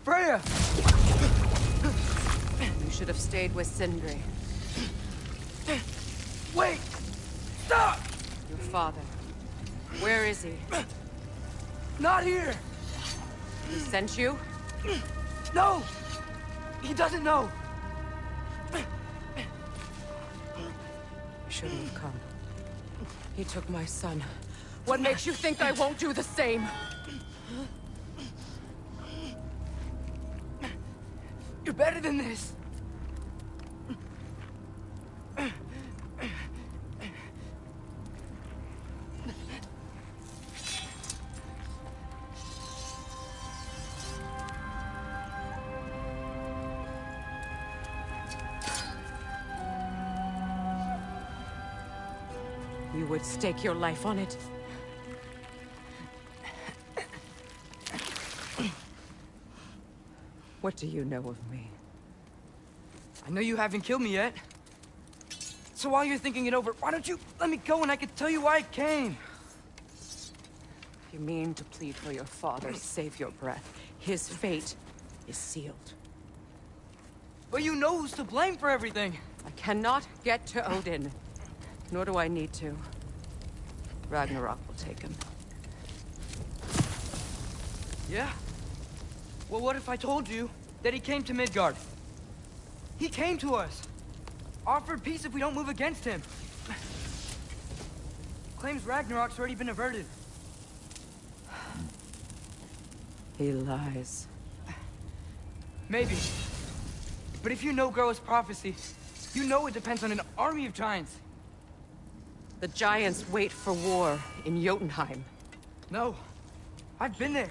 Freya! You should have stayed with Sindri. Wait! Stop! Your father. Where is he? Not here! He sent you? No! He doesn't know! You shouldn't have come. He took my son. What makes you think I won't do the same? You're better than this! You would stake your life on it? What do you know of me? I know you haven't killed me yet. So while you're thinking it over, why don't you let me go and I can tell you why I came? You mean to plead for your father, save your breath. His fate is sealed. But you know who's to blame for everything. I cannot get to Odin. Nor do I need to. Ragnarok will take him. Yeah? Well, what if I told you that he came to Midgard? He came to us. Offered peace if we don't move against him. Claims Ragnarok's already been averted. He lies. Maybe. But if you know Groa's prophecy, you know it depends on an army of giants. The giants wait for war in Jotunheim. No. I've been there.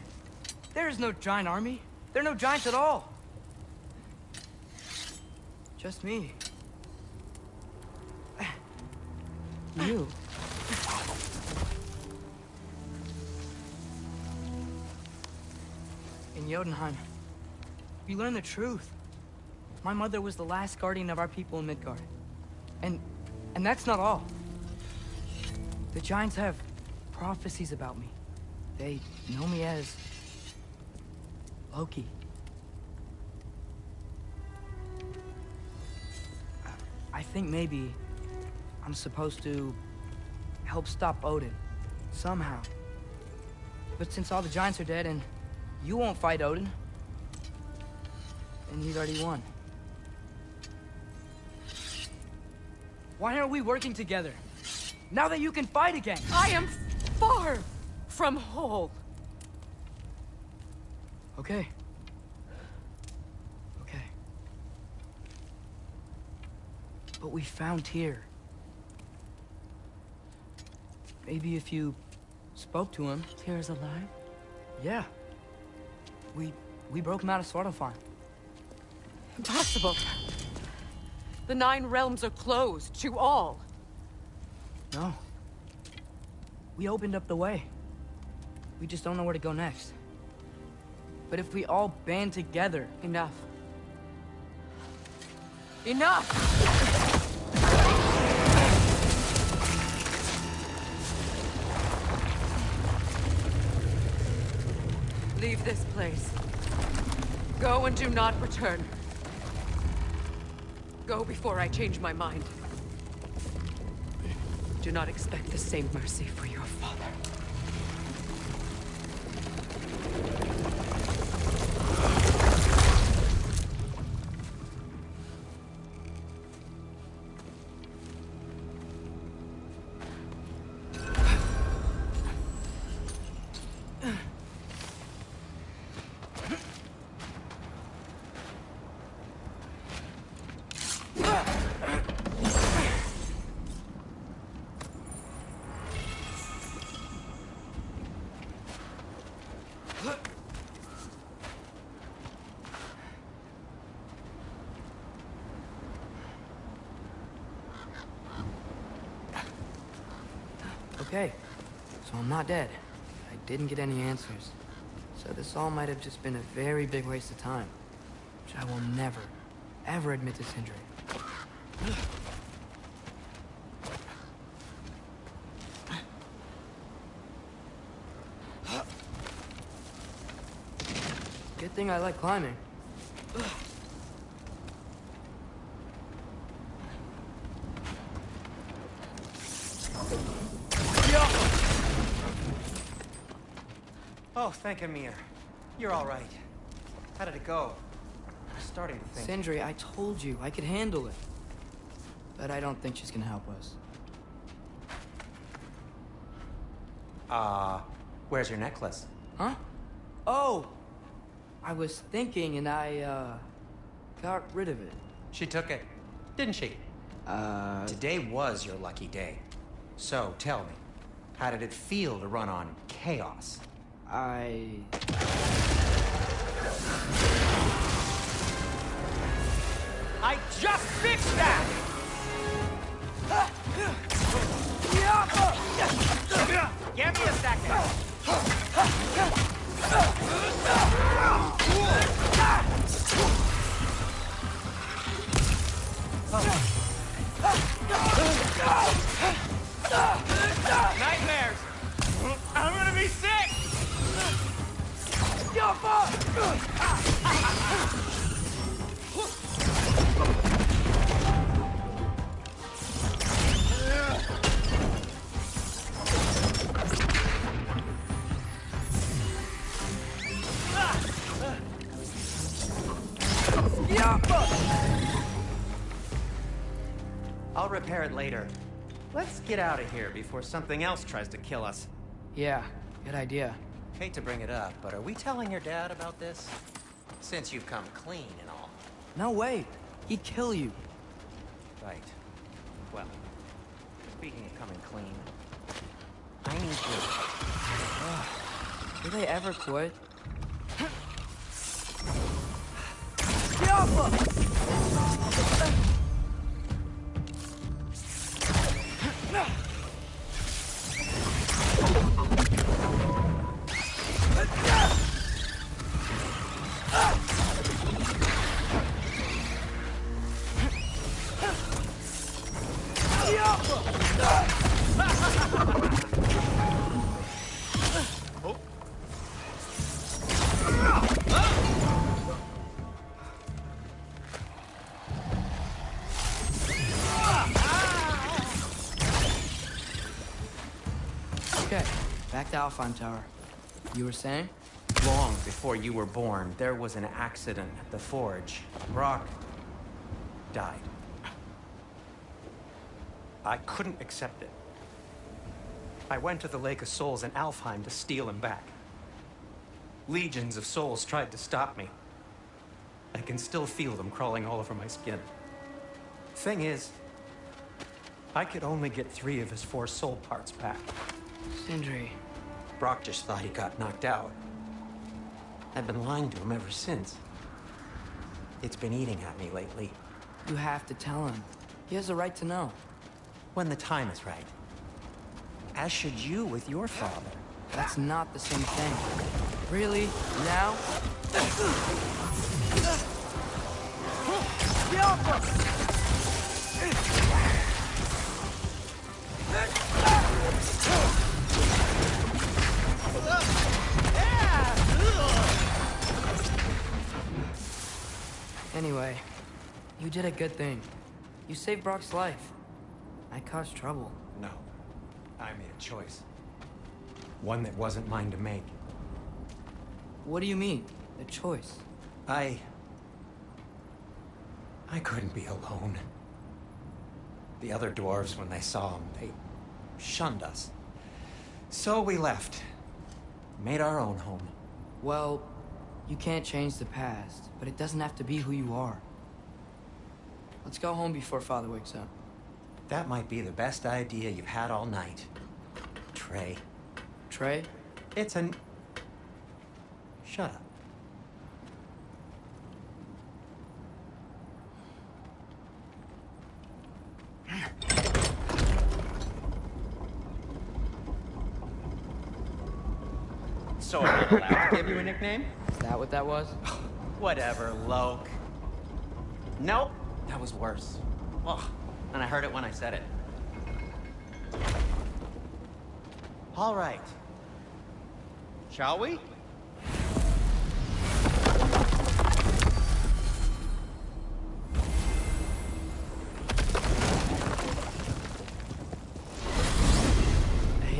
There is no giant army. There are no giants at all. Just me. You? In Jotunheim, we learn the truth. My mother was the last guardian of our people in Midgard. And that's not all. The giants have prophecies about me. They know me as Loki. I think maybe I'm supposed to help stop Odin, somehow. But since all the giants are dead and you won't fight Odin, then he's already won. Why aren't we working together? Now that you can fight again! I am far from whole. Okay. Okay. But we found Tyr. Maybe if you spoke to him... Tyr's alive? Yeah. We broke him out of Svartalfheim. Impossible. The 9 realms are closed to all. No. We opened up the way. We just don't know where to go next. But if we all band together... Enough. Enough! Leave this place. Go and do not return. Go before I change my mind. Do not expect the same mercy for your father. Okay, so I'm not dead. I didn't get any answers. So this all might have just been a very big waste of time. Which I will never, ever admit to Sindri. Good thing I like climbing. Oh, thank Amir. You're all right. How did it go? I'm starting to think... Sindri, I told you I could handle it. But I don't think she's gonna help us. Where's your necklace? Huh? Oh! I was thinking and I, got rid of it. She took it, didn't she? Today was your lucky day. So, tell me, how did it feel to run on chaos? I just fixed that! Give me a second. Nightmares! I'm gonna be sick! I'll repair it later. Let's get out of here before something else tries to kill us. Yeah, good idea. Hate to bring it up, but are we telling your dad about this? Since you've come clean and all. No way. He'd kill you. Right. Well, speaking of coming clean, I need you. Will they ever quit? Okay, back to Alpine Tower. You were saying? Long before you were born, there was an accident at the forge. Brock died. I couldn't accept it. I went to the Lake of Souls in Alfheim to steal him back. Legions of souls tried to stop me. I can still feel them crawling all over my skin. Thing is, I could only get 3 of his 4 soul parts back. Sindri. Brock just thought he got knocked out. I've been lying to him ever since. It's been eating at me lately. You have to tell him. He has a right to know. When the time is right. As should you with your father. That's not the same thing. Really? Now? Anyway, you did a good thing. You saved Brock's life. I caused trouble. No. I made a choice. One that wasn't mine to make. What do you mean? A choice? I couldn't be alone. The other dwarves, when they saw him, they shunned us. So we left. Made our own home. Well, you can't change the past, but it doesn't have to be who you are. Let's go home before Father wakes up. That might be the best idea you've had all night. Trey. Trey? It's an... Shut up. So I'm not allowed to give you a nickname? Is that what that was? Whatever, Loke. Nope, that was worse. Ugh, and I heard it when I said it. All right. Shall we?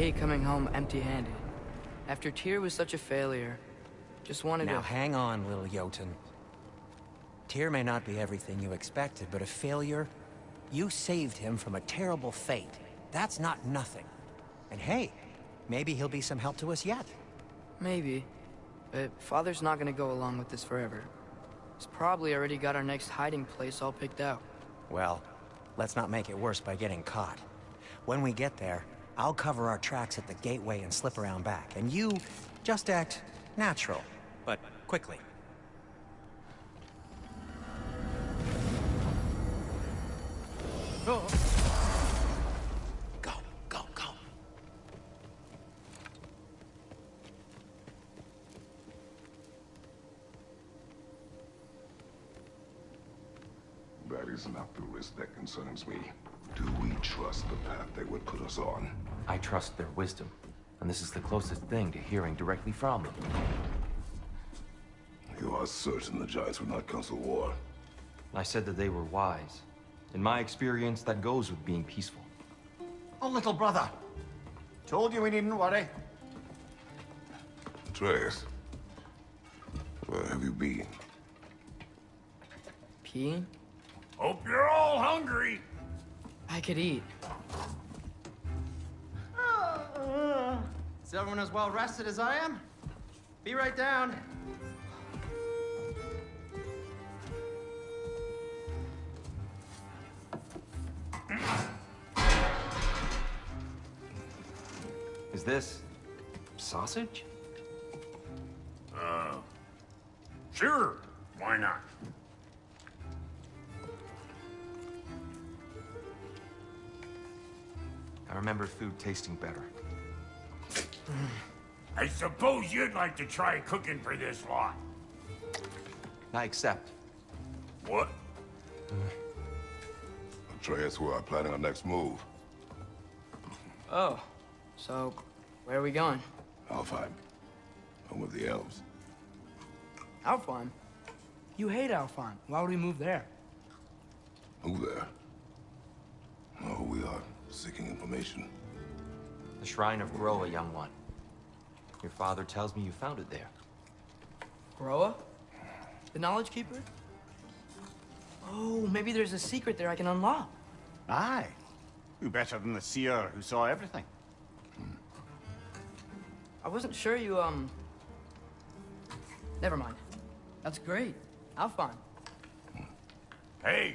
hate coming home empty-handed. After Tyr was such a failure, just wanted Now to... hang on, little Jotun. Tyr may not be everything you expected, but a failure? You saved him from a terrible fate. That's not nothing. And hey, maybe he'll be some help to us yet. Maybe. But Father's not gonna go along with this forever. He's probably already got our next hiding place all picked out. Well, let's not make it worse by getting caught. When we get there, I'll cover our tracks at the gateway and slip around back. And you just act natural, but quickly. Oh. Go, go, go. That is not the risk that concerns me. Do we trust the path they would put us on? I trust their wisdom, and this is the closest thing to hearing directly from them. You are certain the Giants would not counsel war? I said that they were wise. In my experience, that goes with being peaceful. Oh, little brother. Told you we needn't worry. Atreus, where have you been? Peeing? Hope you're all hungry. I could eat. Is everyone as well rested as I am? Be right down. Is this sausage? Sure, why not? I remember food tasting better. I suppose you'd like to try cooking for this lot. I accept. What? Atreus, we are planning our next move. Oh, so where are we going? Alfheim. Home of the elves. Alfheim? You hate Alfheim. Why would we move there? Who there? Oh, we are seeking information. The Shrine of Groa, young one. Your father tells me you found it there. Groa? The Knowledge Keeper? Oh, maybe there's a secret there I can unlock. Aye. Who better than the seer who saw everything? I wasn't sure you, Never mind. That's great. Alfheim. Hey,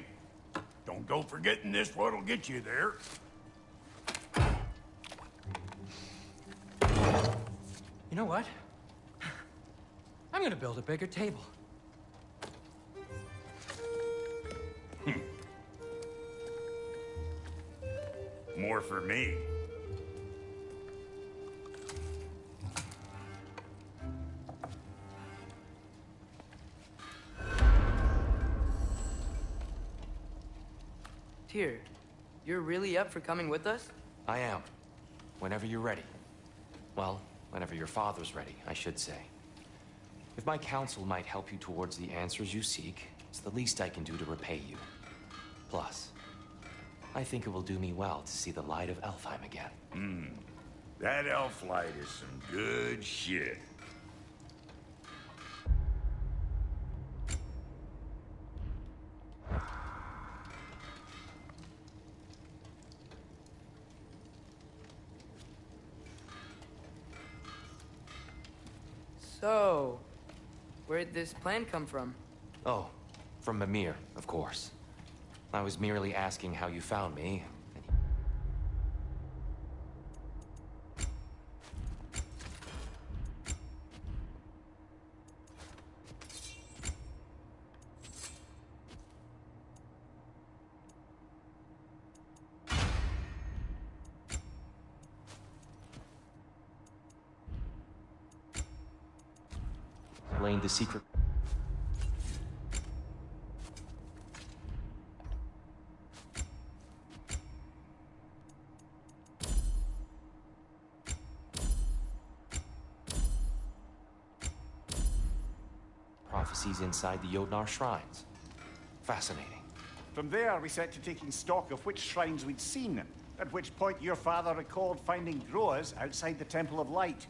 don't go forgetting this what'll get you there. You know what? I'm gonna build a bigger table. More for me. Tyr, you're really up for coming with us? I am. Whenever you're ready. Well, whenever your father's ready, I should say. If my counsel might help you towards the answers you seek, it's the least I can do to repay you. Plus, I think it will do me well to see the light of Alfheim again. That elf light is some good shit. So, where'd this plan come from? Oh, from Mimir, of course. I was merely asking how you found me. Explained the secret. Prophecies inside the Jotnar shrines. Fascinating. From there, we set to taking stock of which shrines we'd seen, at which point your father recalled finding growers outside the Temple of Light.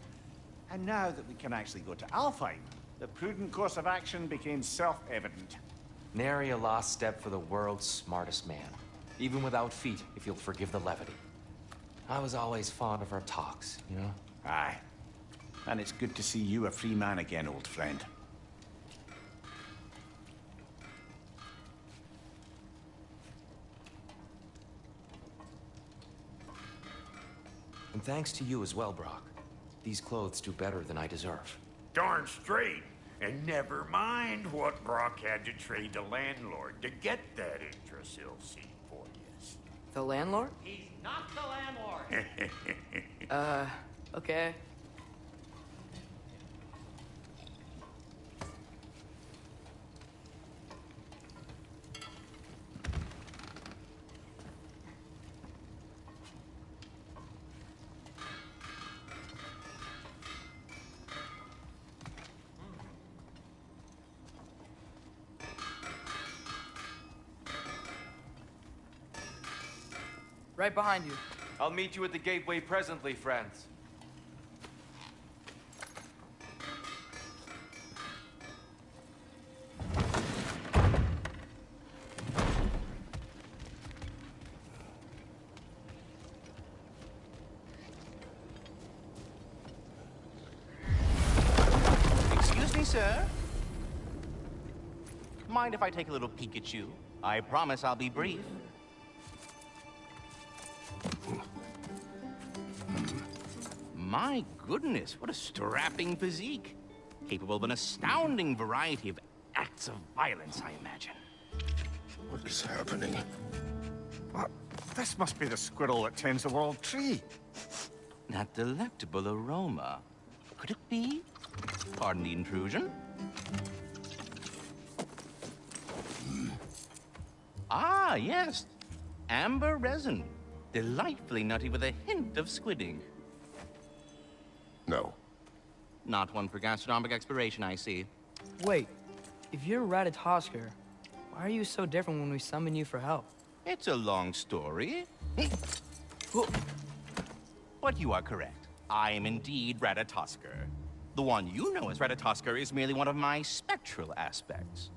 And now that we can actually go to Alfheim, the prudent course of action became self-evident. Nary a lost step for the world's smartest man. Even without feet, if you'll forgive the levity. I was always fond of our talks, you know? Aye. And it's good to see you a free man again, old friend. And thanks to you as well, Brock. These clothes do better than I deserve. Darn straight. And never mind what Brock had to trade the landlord to get that Yggdrasil seat for you. The landlord? He's not the landlord. Okay. Right behind you. I'll meet you at the gateway presently, friends. Excuse me, sir. Mind if I take a little peek at you? I promise I'll be brief. My goodness, what a strapping physique. Capable of an astounding variety of acts of violence, I imagine. What is happening? This must be the squirrel that tends the world tree. That delectable aroma. Could it be? Pardon the intrusion. Ah, yes. Amber resin. Delightfully nutty with a hint of squidding. No. Not one for gastronomic exploration, I see. Wait, if you're Ratatosker, why are you so different when we summon you for help? It's a long story. But you are correct. I am indeed Ratatosker. The one you know as Ratatosker is merely one of my spectral aspects.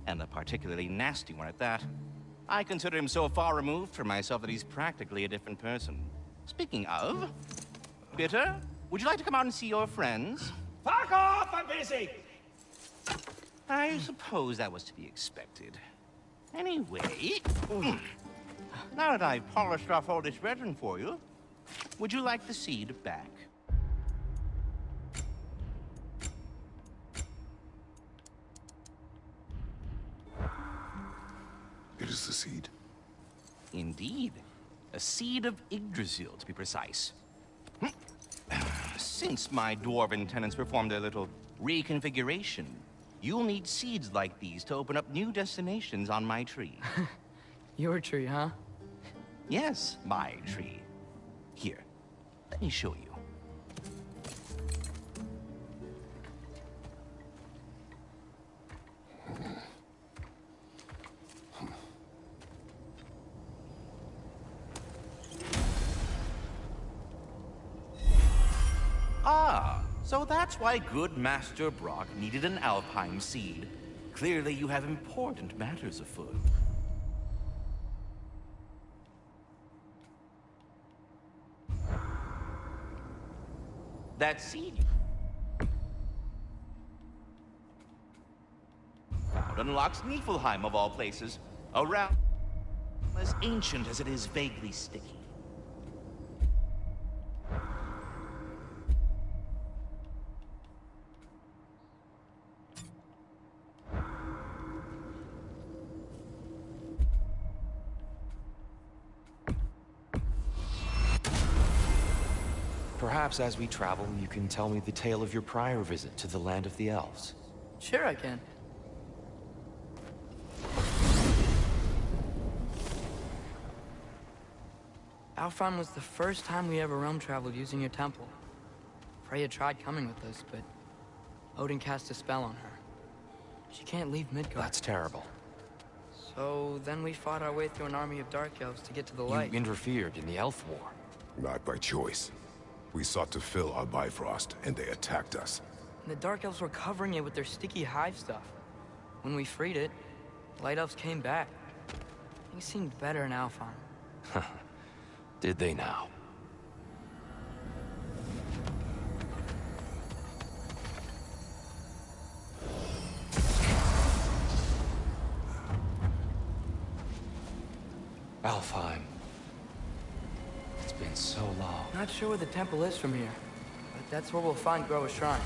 And a particularly nasty one at that. I consider him so far removed from myself that he's practically a different person. Speaking of... Bitter, would you like to come out and see your friends? Fuck off! I'm busy! I suppose that was to be expected. Anyway... Now that I've polished off all this resin for you, would you like the seed back? It is the seed. Indeed. A seed of Yggdrasil, to be precise. Since my dwarven tenants performed a little reconfiguration, you'll need seeds like these to open up new destinations on my tree. Your tree, huh? Yes, my tree. Here, let me show you. Ah, so that's why good Master Brock needed an Alpine seed. Clearly you have important matters afoot. That seed found unlocks Niflheim of all places, a realm as ancient as it is vaguely sticky. Perhaps as we travel, you can tell me the tale of your prior visit to the land of the elves. Sure I can. Alfheim was the first time we ever realm traveled using your temple. Freya tried coming with us, but Odin cast a spell on her. She can't leave Midgard. That's terrible. So then we fought our way through an army of dark elves to get to the You light. interfered in the Elf War. Not by choice. We sought to fill our Bifrost, and they attacked us. And the dark elves were covering it with their sticky hive stuff. When we freed it, light elves came back. Things seemed better in Alfheim. Did they now? Alfheim. It's been so long. Not sure where the temple is from here, but that's where we'll find Groa's shrine.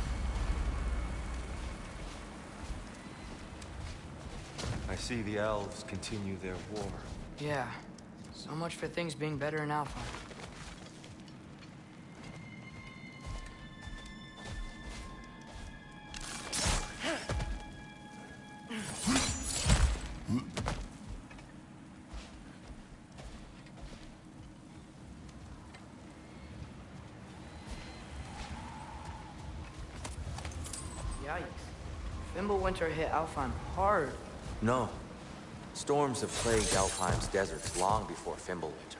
I see the elves continue their war. Yeah, so much for things being better in Alfheim. Yikes. Fimbulwinter hit Alfheim hard. No. Storms have plagued Alfheim's deserts long before Fimbulwinter.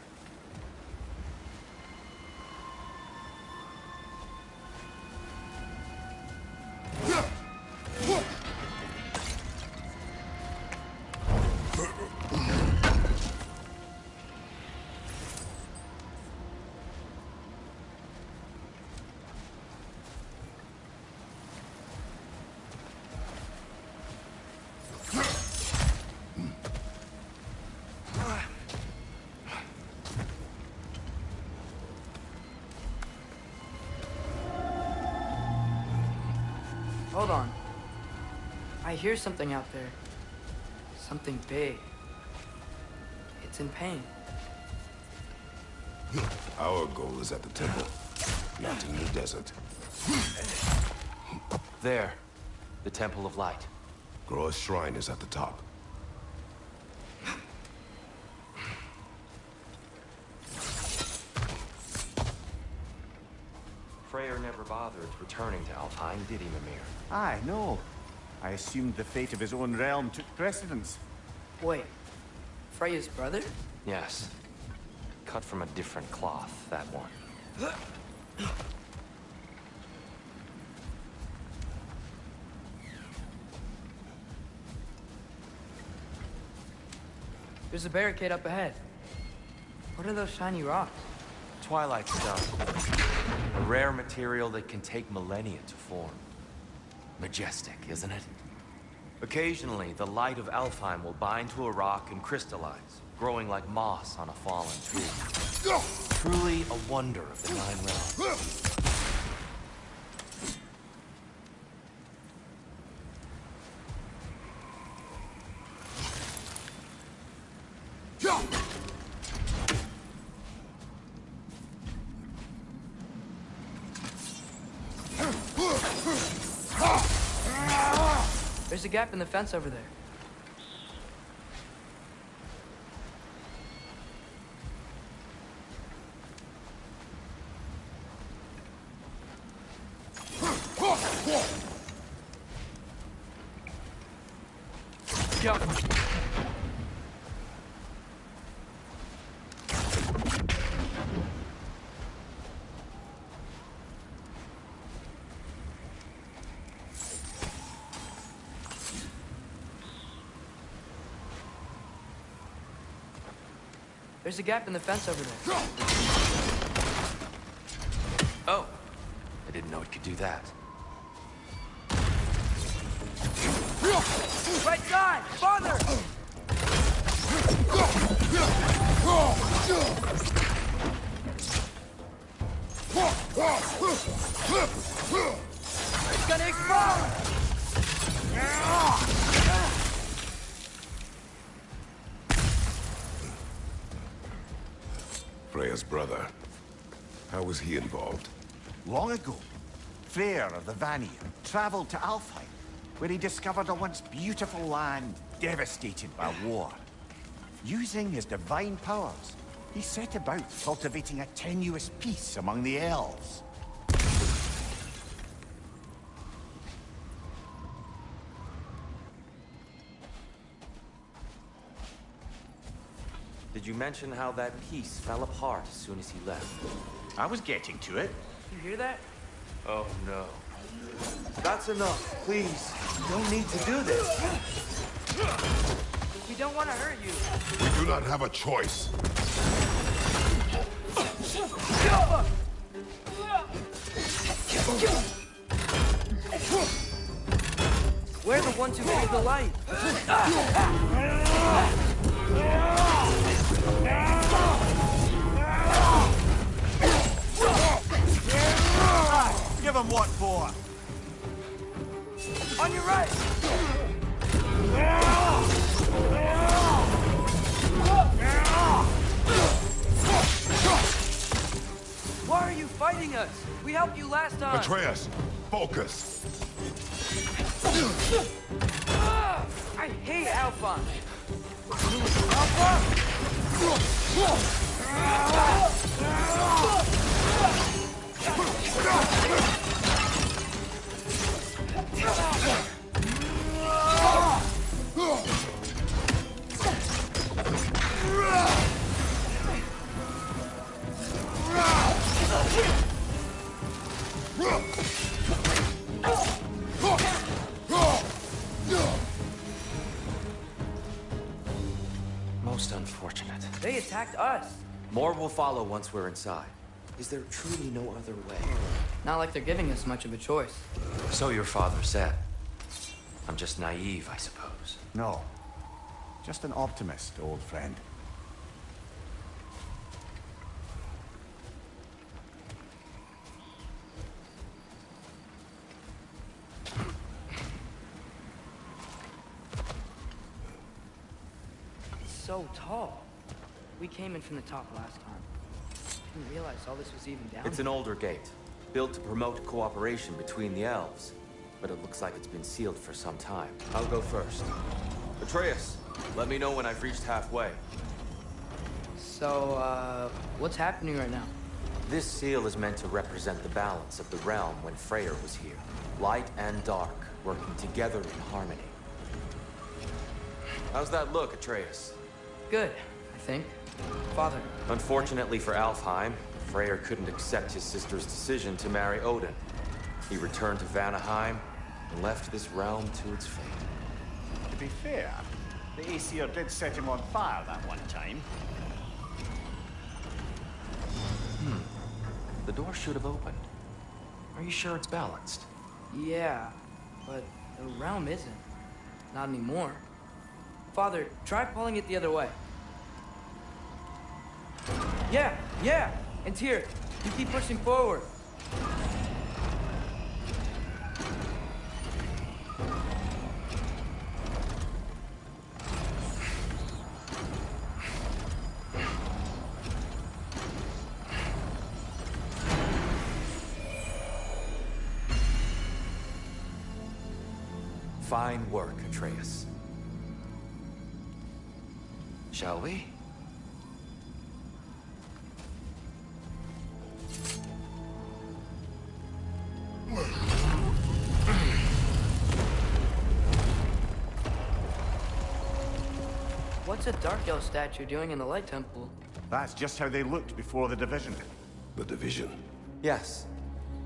Hold on. I hear something out there. Something big. It's in pain. Our goal is at the temple, not in the desert. There. The Temple of Light. Groa's shrine is at the top. Freyr never bothered returning to Alfheim, did he, Mimir? Aye, no. I assumed the fate of his own realm took precedence. Wait. Freya's brother? Yes. Cut from a different cloth, that one. There's a barricade up ahead. What are those shiny rocks? Twilight stone. A rare material that can take millennia to form. Majestic, isn't it? Occasionally, the light of Alfheim will bind to a rock and crystallize, growing like moss on a fallen tree. Truly a wonder of the Nine Realms. There's a gap in the fence over there. Jump. There's a gap in the fence over there. Oh! I didn't know it could do that. Right side! Farther! It's gonna explode! Freya's brother. How was he involved? Long ago, Freyr of the Vanir traveled to Alfheim, where he discovered a once beautiful land devastated by war. Using his divine powers, he set about cultivating a tenuous peace among the elves. did you mention how that piece fell apart as soon as he left? I was getting to it. You hear that? Oh, no. That's enough, please. You don't need to do this. We don't want to hurt you. We do not have a choice. We're the ones who made the light. Give him what for? On your right. Why are you fighting us? We helped you last time. Atreus, focus. I hate Alpha. Alpha! Most unfortunate. They attacked us. More will follow once we're inside. Is there truly no other way? Not like they're giving us much of a choice. So your father said. I'm just naive, I suppose. No. Just an optimist, old friend. It's so tall. We came in from the top last time. Didn't realize all this was even down. It's an older gate, built to promote cooperation between the elves. But it looks like it's been sealed for some time. I'll go first. Atreus, let me know when I've reached halfway. So, what's happening right now? This seal is meant to represent the balance of the realm when Freyr was here. Light and dark, working together in harmony. How's that look, Atreus? Good, I think. Father. Unfortunately for Alfheim, Freyr couldn't accept his sister's decision to marry Odin. He returned to Vanaheim and left this realm to its fate. To be fair, the Aesir did set him on fire that one time. The door should have opened. Are you sure it's balanced? Yeah, but the realm isn't. Not anymore. Father, try pulling it the other way. Yeah, it's here. You keep pushing forward. Fine work, Atreus. Shall we? What's a Dark Elf statue doing in the Light Temple? That's just how they looked before the division. The division. Yes.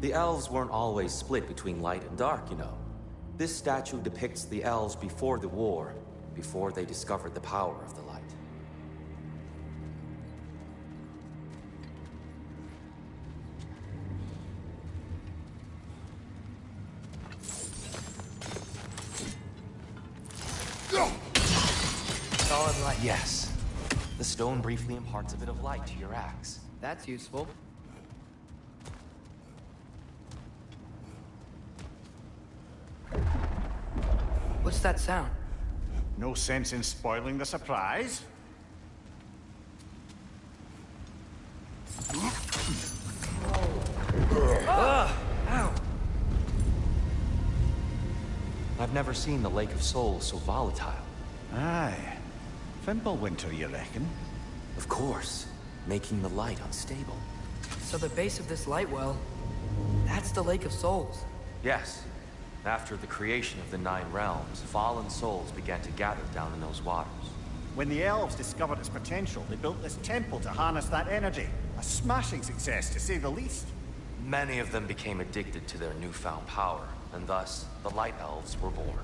The elves weren't always split between light and dark, you know. This statue depicts the elves before the war, before they discovered the power of the light. Solid light. Yes. The stone briefly imparts a bit of light to your axe. That's useful. What's that sound? No sense in spoiling the surprise. Ow! I've never seen the Lake of Souls so volatile. Aye. Fimbulwinter, you reckon? Of course, making the light unstable. So the base of this light well, that's the Lake of Souls. Yes. After the creation of the Nine Realms, fallen souls began to gather down in those waters. When the elves discovered its potential, they built this temple to harness that energy. A smashing success, to say the least. Many of them became addicted to their newfound power, and thus, the Light Elves were born.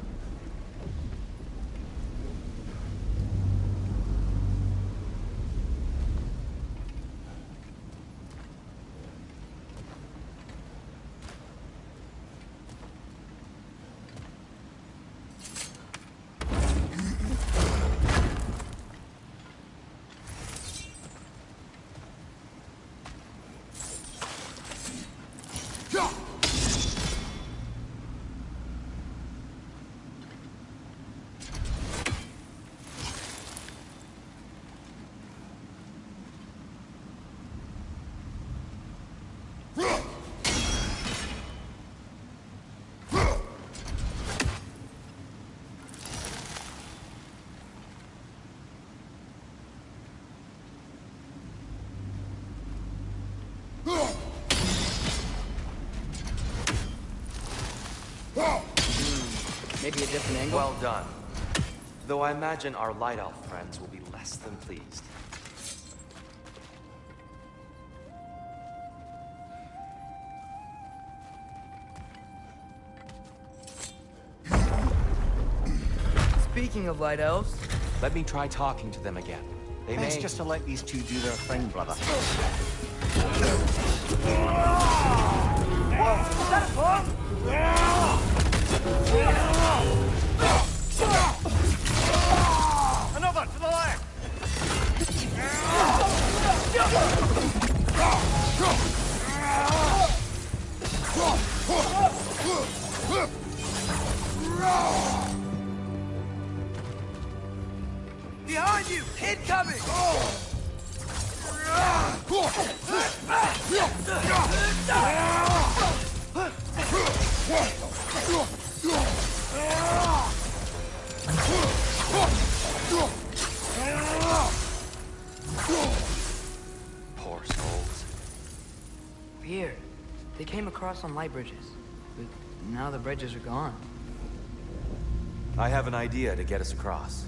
Maybe a different angle? Well done. Though I imagine our Light Elf friends will be less than pleased. Speaking of Light Elves... Let me try talking to them again. They may... Best just to let these two do their thing, brother. Whoa! Is that a bug? Another to the left! Behind you! Incoming! Poor souls. Weird. They came across on light bridges, but now the bridges are gone. I have an idea to get us across.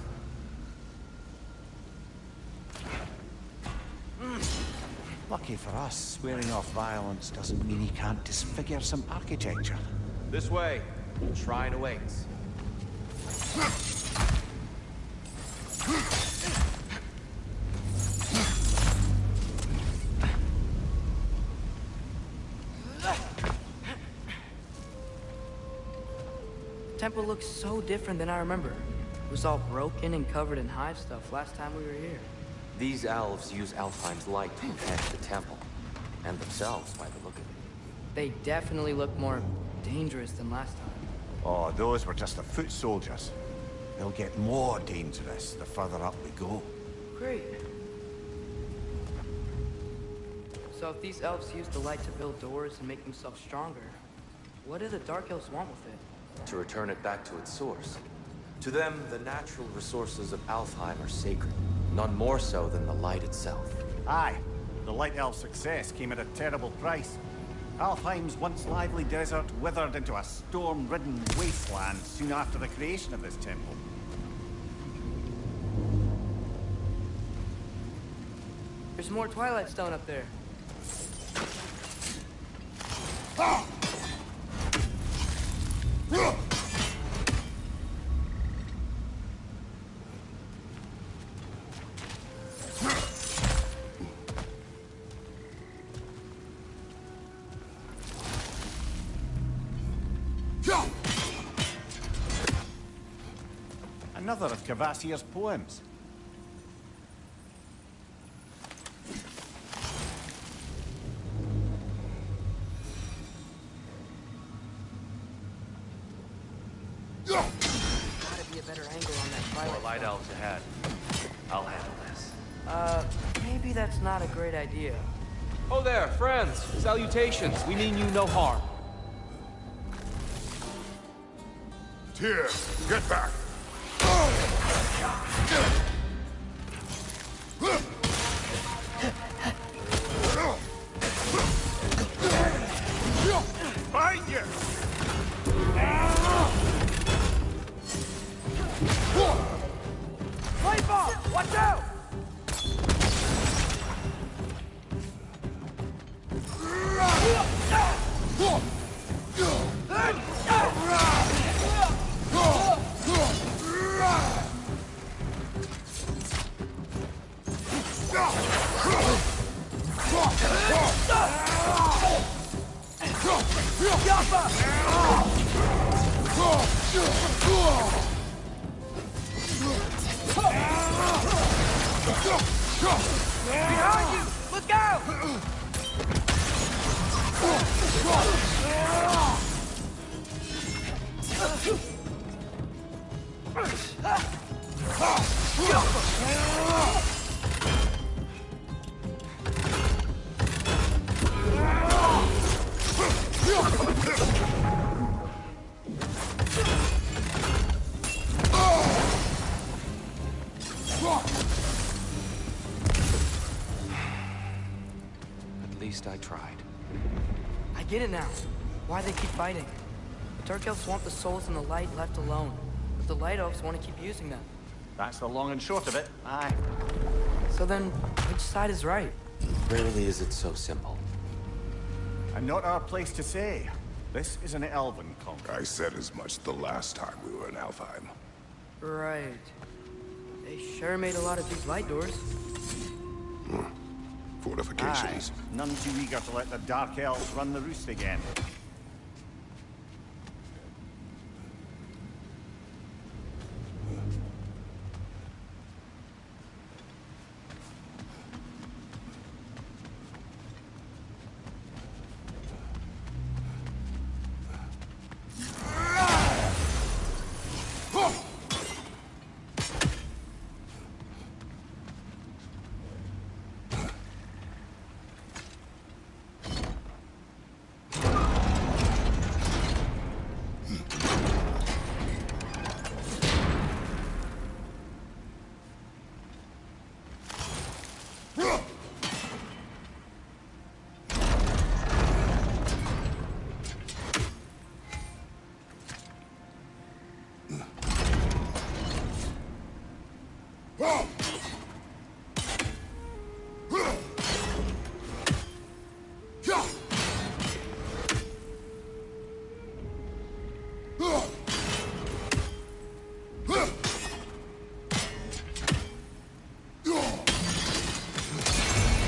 Lucky for us, swearing off violence doesn't mean he can't disfigure some architecture. This way. The shrine awaits. The temple looks so different than I remember. It was all broken and covered in hive stuff last time we were here. These elves use Alfheim's light to enhance the temple, and themselves by the look of it. They definitely look more dangerous than last time. Oh, those were just the foot soldiers. They'll get more dangerous the further up we go. Great. So if these elves use the light to build doors and make themselves stronger, what do the Dark Elves want with it? To return it back to its source. To them, the natural resources of Alfheim are sacred, none more so than the light itself. Aye, the Light Elf's success came at a terrible price. Alfheim's once lively desert withered into a storm-ridden wasteland soon after the creation of this temple. There's more Twilight Stone up there. Another of Kvasir's poems. Gotta be a better angle on that Twilight More light Stone. elves ahead. I'll handle this. Maybe that's not a great idea. Oh there, friends. Salutations. We mean you no harm. Tyr, get back! Find you! Play ball! Watch At least I tried. I get it now. Why they keep fighting. The Dark Elves want the souls in the light left alone. But the Light Elves want to keep using them. That's the long and short of it. Aye. So then, which side is right? Rarely is it so simple. And not our place to say. This is an elven conquest. I said as much the last time we were in Alfheim. Right. They sure made a lot of these light doors. Fortifications. Aye. None too eager to let the Dark Elves run the roost again.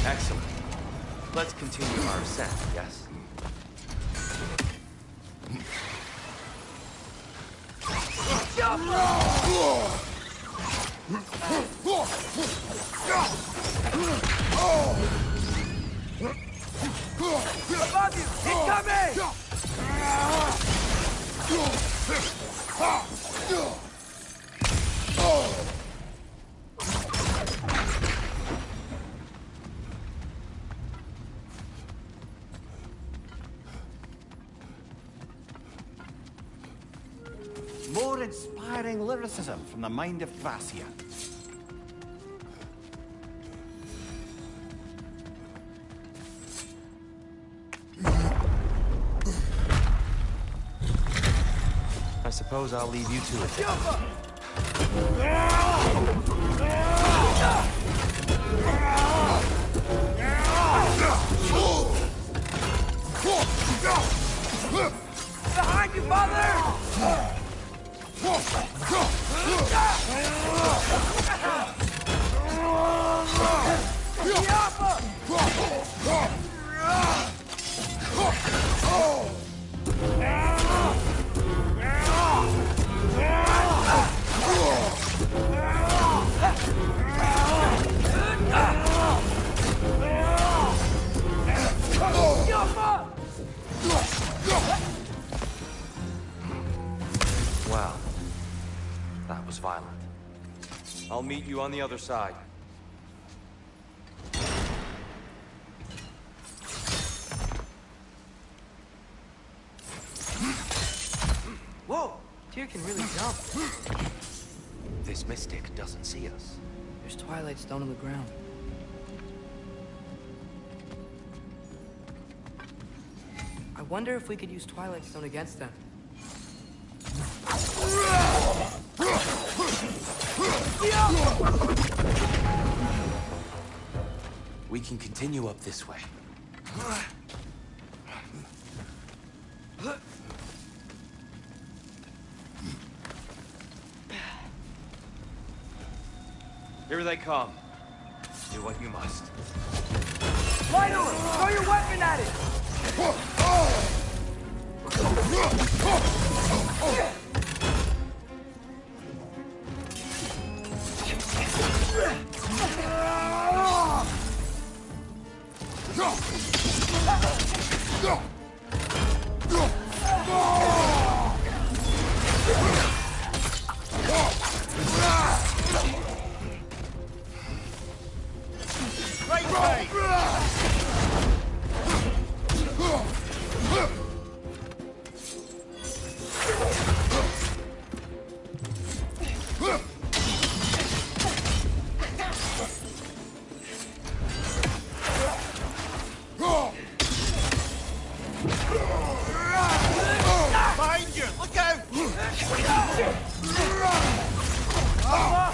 Excellent. Let's continue our ascent, yes? Above you! Incoming! More inspiring lyricism from the mind of Thracia. I suppose I'll leave you to it. Behind you, Father! Wow. That was violent. I'll meet you on the other side. Whoa! Tyr can really jump. This mystic doesn't see us. There's Twilight Stone on the ground. I wonder if we could use Twilight Stone against them. We can continue up this way. Here they come. Do what you must. Light on! Throw your weapon at it! I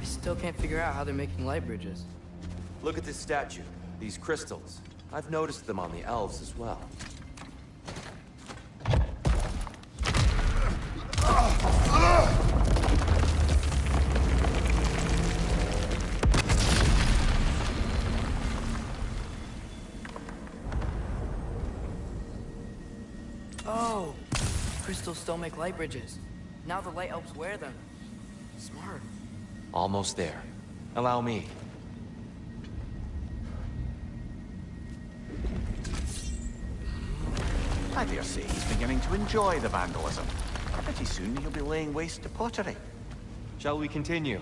still can't figure out how they're making light bridges. Look at this statue. These crystals. I've noticed them on the elves as well. Oh, crystals still make light bridges. Now the light elves wear them. Smart. Almost there. Allow me. I dare say he's beginning to enjoy the vandalism. Pretty soon he'll be laying waste to pottery. Shall we continue?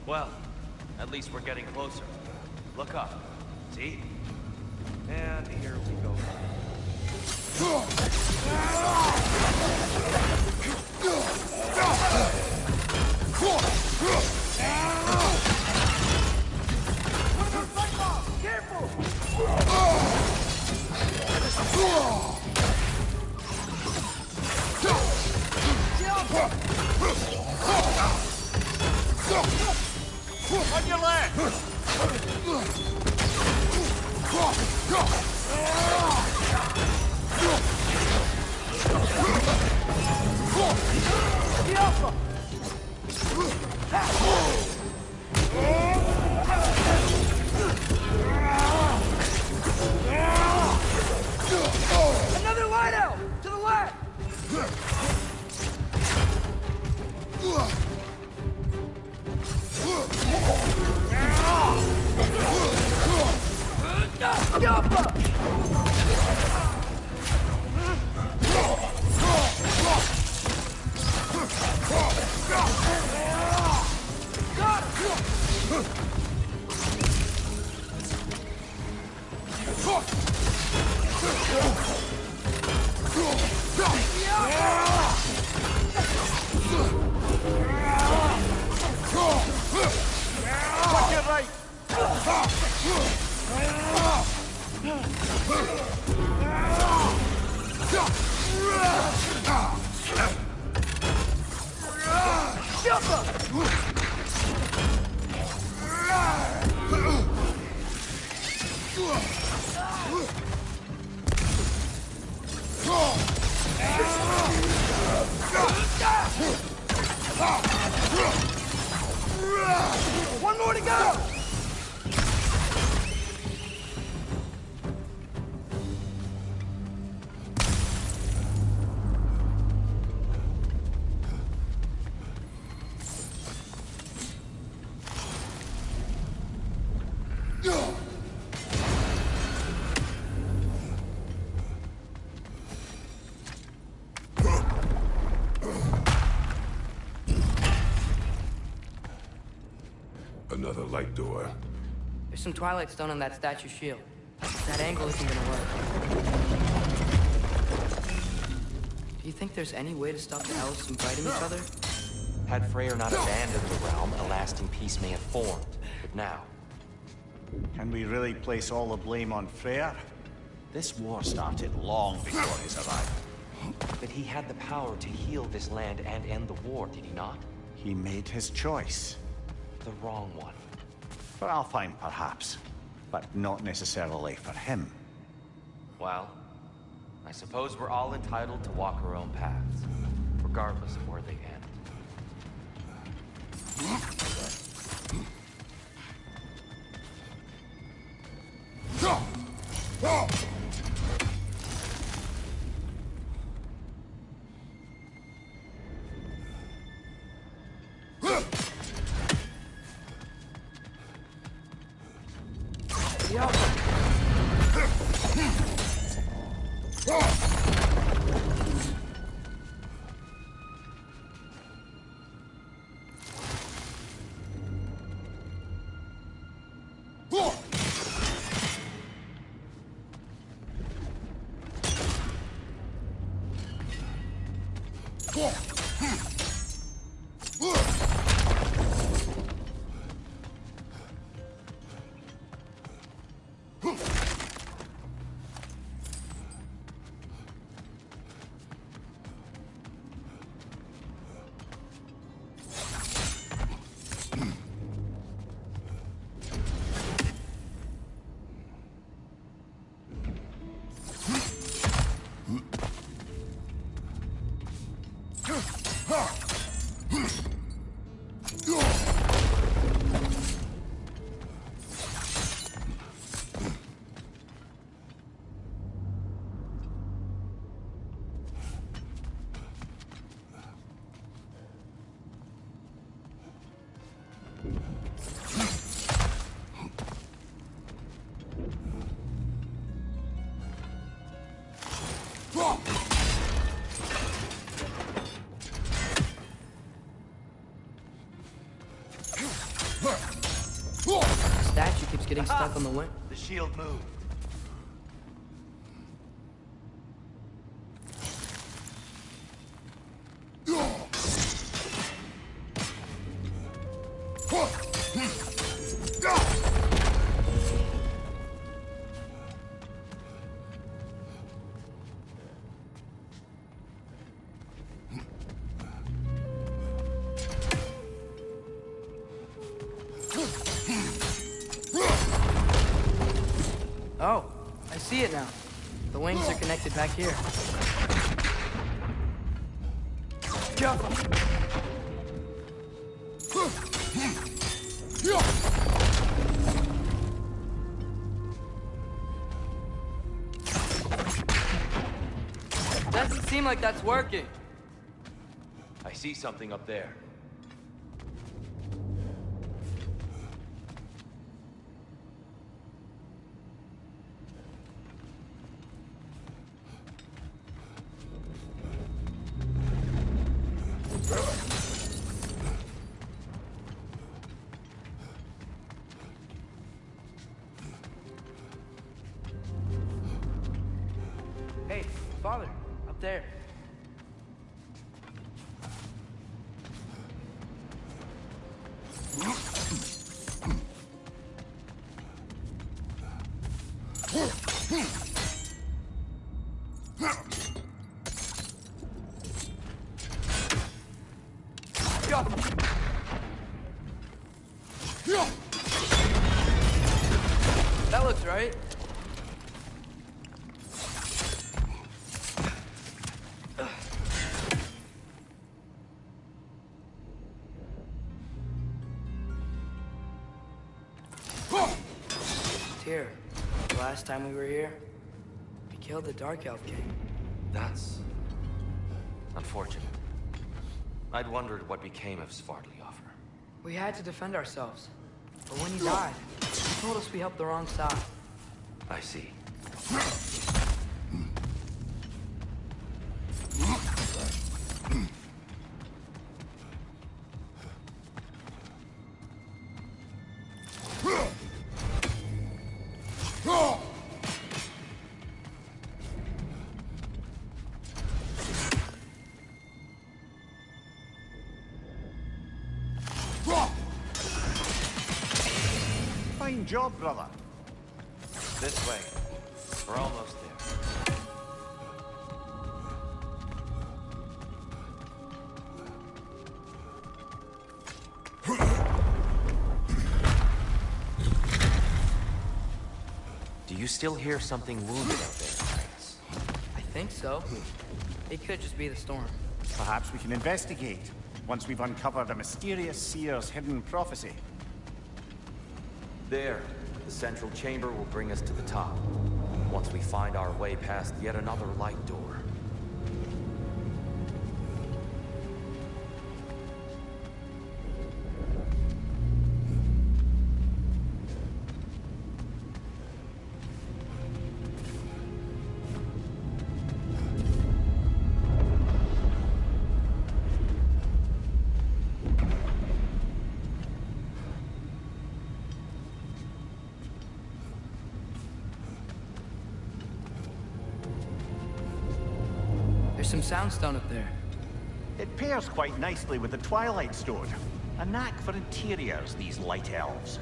Well, at least we're getting closer. Look up. See? And here we go. On your left! Another light elf! To the left! One more to go! Another light door. There's some Twilight Stone on that statue's shield. That angle isn't gonna work. Do you think there's any way to stop the elves from fighting each other? Had Freyr not abandoned the realm, a lasting peace may have formed. But now... Can we really place all the blame on Freyr? This war started long before his arrival. But he had the power to heal this land and end the war, did he not? He made his choice. The wrong one. For Alfheim, perhaps. But not necessarily for him. Well, I suppose we're all entitled to walk our own paths, regardless of where they end. getting stuck on the wing. The shield moved. Oh, I see it now. The wings are connected back here. Doesn't seem like that's working. I see something up there. Hey, Father, up there. That looks right. Here, last time we were here, we killed the Dark Elf King. That's unfortunate. I'd wondered what became of Svartalfr. We had to defend ourselves. But when he died, he told us we helped the wrong side. I see. Fine job, brother. This way. We're almost there. Do you still hear something wounded out there, Kratos? I think so. It could just be the storm. Perhaps we can investigate, once we've uncovered a mysterious seer's hidden prophecy. There. The central chamber will bring us to the top. Once we find our way past yet another light door. There's some soundstone up there. It pairs quite nicely with the Twilight Stone. A knack for interiors, these light elves.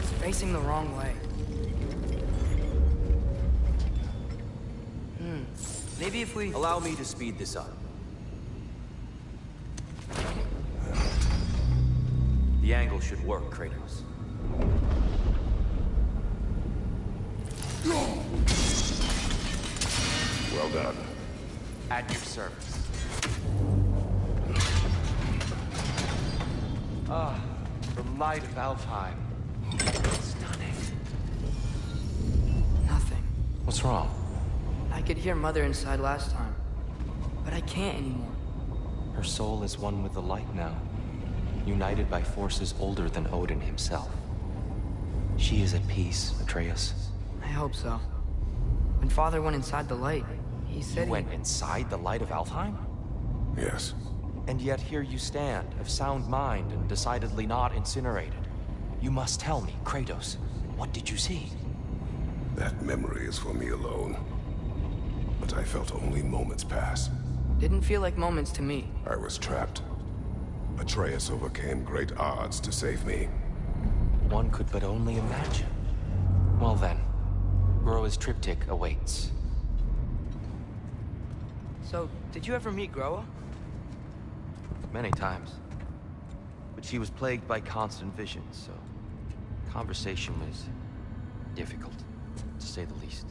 It's facing the wrong way. Maybe if we... Allow me to speed this up. The angle should work, Kratos. Well done. At your service. Ah, the light of Alfheim. Stunning. Nothing. What's wrong? I could hear Mother inside last time, but I can't anymore. Her soul is one with the light now, united by forces older than Odin himself. She is at peace, Atreus. I hope so. When Father went inside the light, he said You went inside the light of Alfheim? Yes. And yet here you stand, of sound mind and decidedly not incinerated. You must tell me, Kratos, what did you see? That memory is for me alone. But I felt only moments pass. Didn't feel like moments to me. I was trapped. Atreus overcame great odds to save me. One could but only imagine. Well then, Groa's triptych awaits. So, did you ever meet Groa? Many times. But she was plagued by constant visions, so conversation was difficult, to say the least.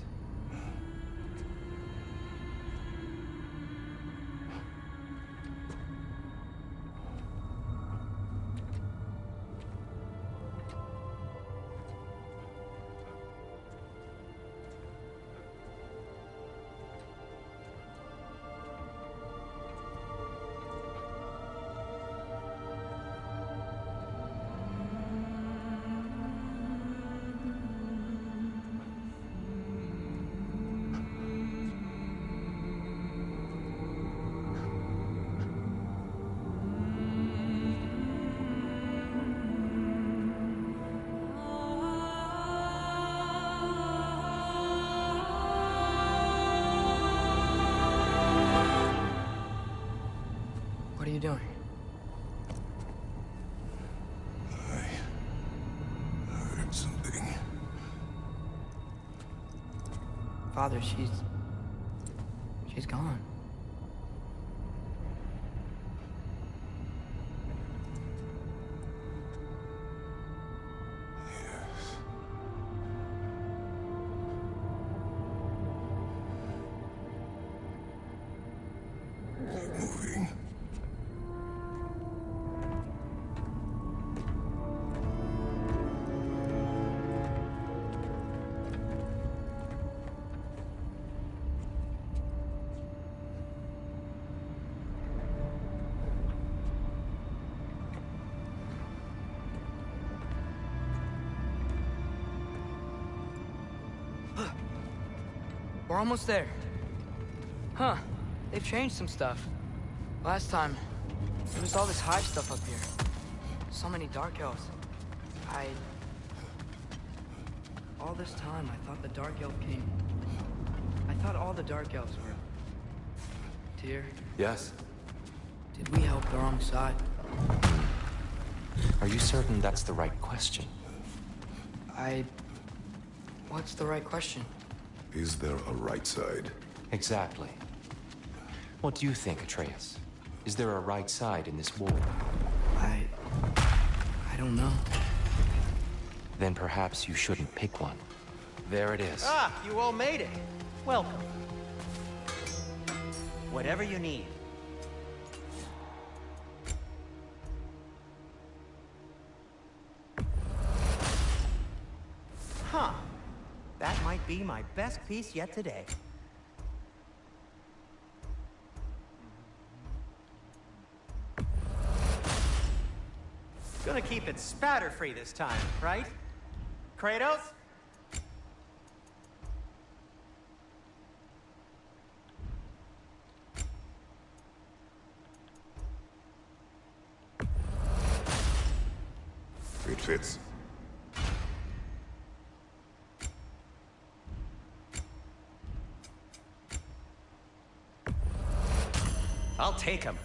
What are you doing? I heard something. Father, she's gone. Keep moving. We're almost there. Huh. They've changed some stuff. Last time, there was all this hive stuff up here. So many dark elves. All this time, I thought the dark elf king... I thought all the dark elves were... Tyr, Yes? did we help the wrong side? Are you certain that's the right question? What's the right question? Is there a right side? Exactly. What do you think, Atreus? Is there a right side in this war? I don't know. Then perhaps you shouldn't pick one. There it is. Ah, you all made it. Welcome. Whatever you need. Huh. That might be my best piece yet today. Gonna keep it spatter-free this time, right? Kratos? It fits. I'll take him.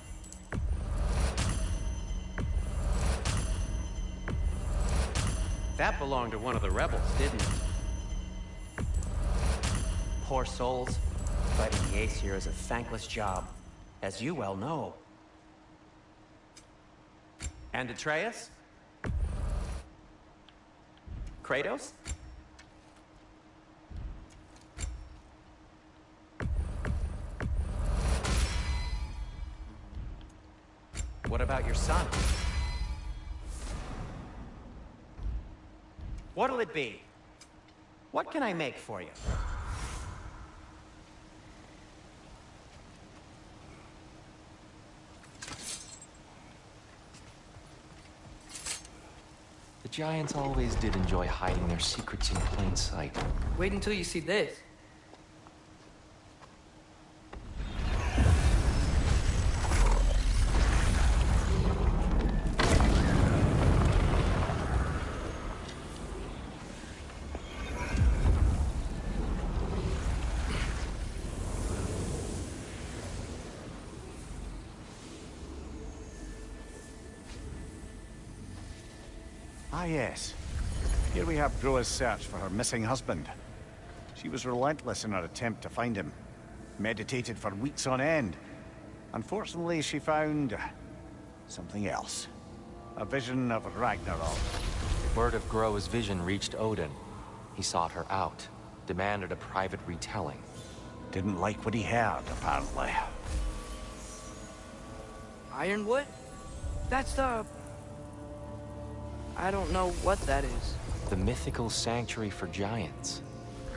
That belonged to one of the rebels, didn't it? Poor souls. Fighting the Aesir is a thankless job, as you well know. And Atreus? Kratos? What about your son? What'll it be? What can I make for you? The Giants always did enjoy hiding their secrets in plain sight. Wait until you see this. Ah, yes. Here we have Groa's search for her missing husband. She was relentless in her attempt to find him. Meditated for weeks on end. Unfortunately, she found something else. A vision of Ragnarok. Word of Groa's vision reached Odin. He sought her out, demanded a private retelling. Didn't like what he heard, apparently. Ironwood? That's the... I don't know what that is. The mythical sanctuary for giants.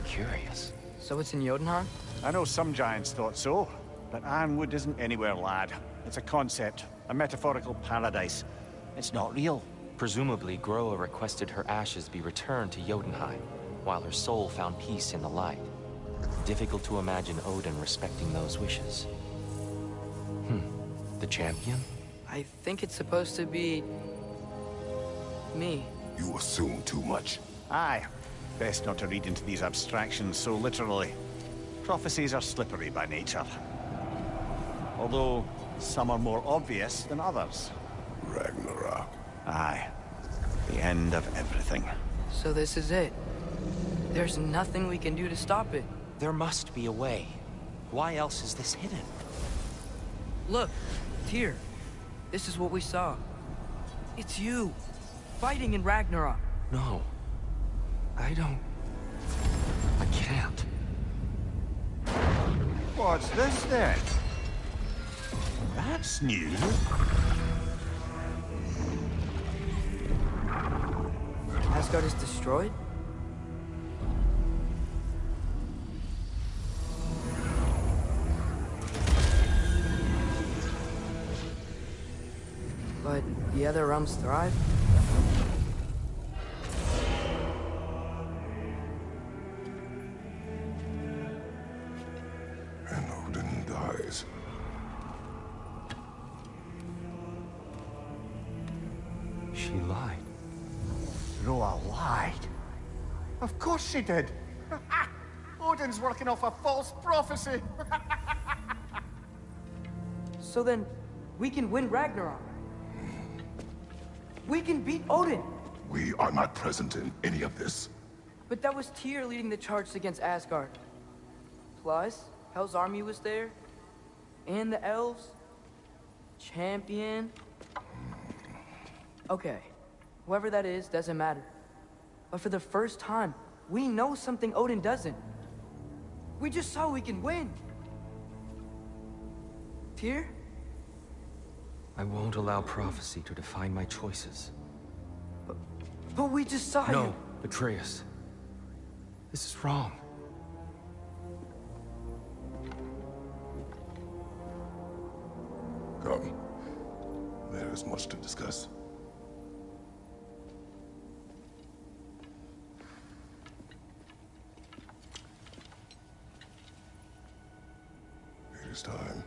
Curious. So it's in Jotunheim? I know some giants thought so, but Ironwood isn't anywhere, lad. It's a concept, a metaphorical paradise. It's not real. Presumably, Groa requested her ashes be returned to Jotunheim, while her soul found peace in the light. Difficult to imagine Odin respecting those wishes. The champion? I think it's supposed to be... me. You assume too much. Aye. Best not to read into these abstractions so literally. Prophecies are slippery by nature. Although, some are more obvious than others. Ragnarok. Aye. The end of everything. So this is it. There's nothing we can do to stop it. There must be a way. Why else is this hidden? Look, Tyr. This is what we saw. It's you, fighting in Ragnarok. No. I can't. What's this then? That's new. Asgard is destroyed? But the other realms thrive? And Odin dies. She lied. Groa lied. Of course she did. Odin's working off a false prophecy. So then, we can win Ragnarok. We can beat Odin. We are not present in any of this. But that was Tyr leading the charge against Asgard. Plus, Hell's army was there. And the elves. Champion. Okay. Whoever that is, doesn't matter. But for the first time, we know something Odin doesn't. We just saw we can win. Tyr? I won't allow prophecy to define my choices. But we just saw you. No, Atreus. This is wrong. Come. There is much to discuss. It is time.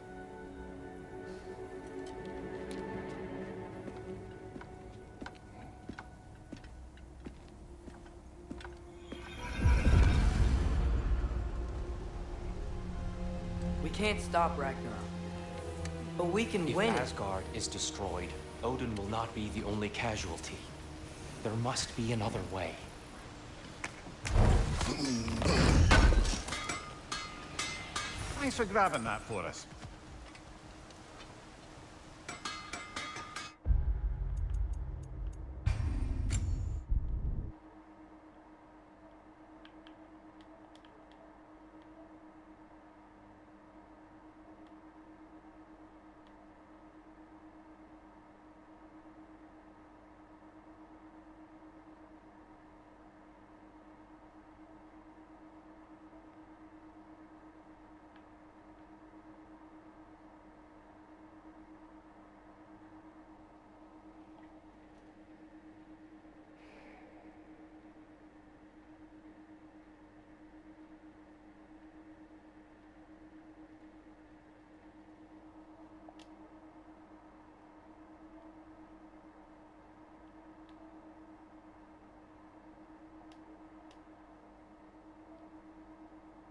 We can't stop Ragnarok. But we can If win it. Asgard is destroyed, Odin will not be the only casualty. There must be another way. Thanks for grabbing that for us.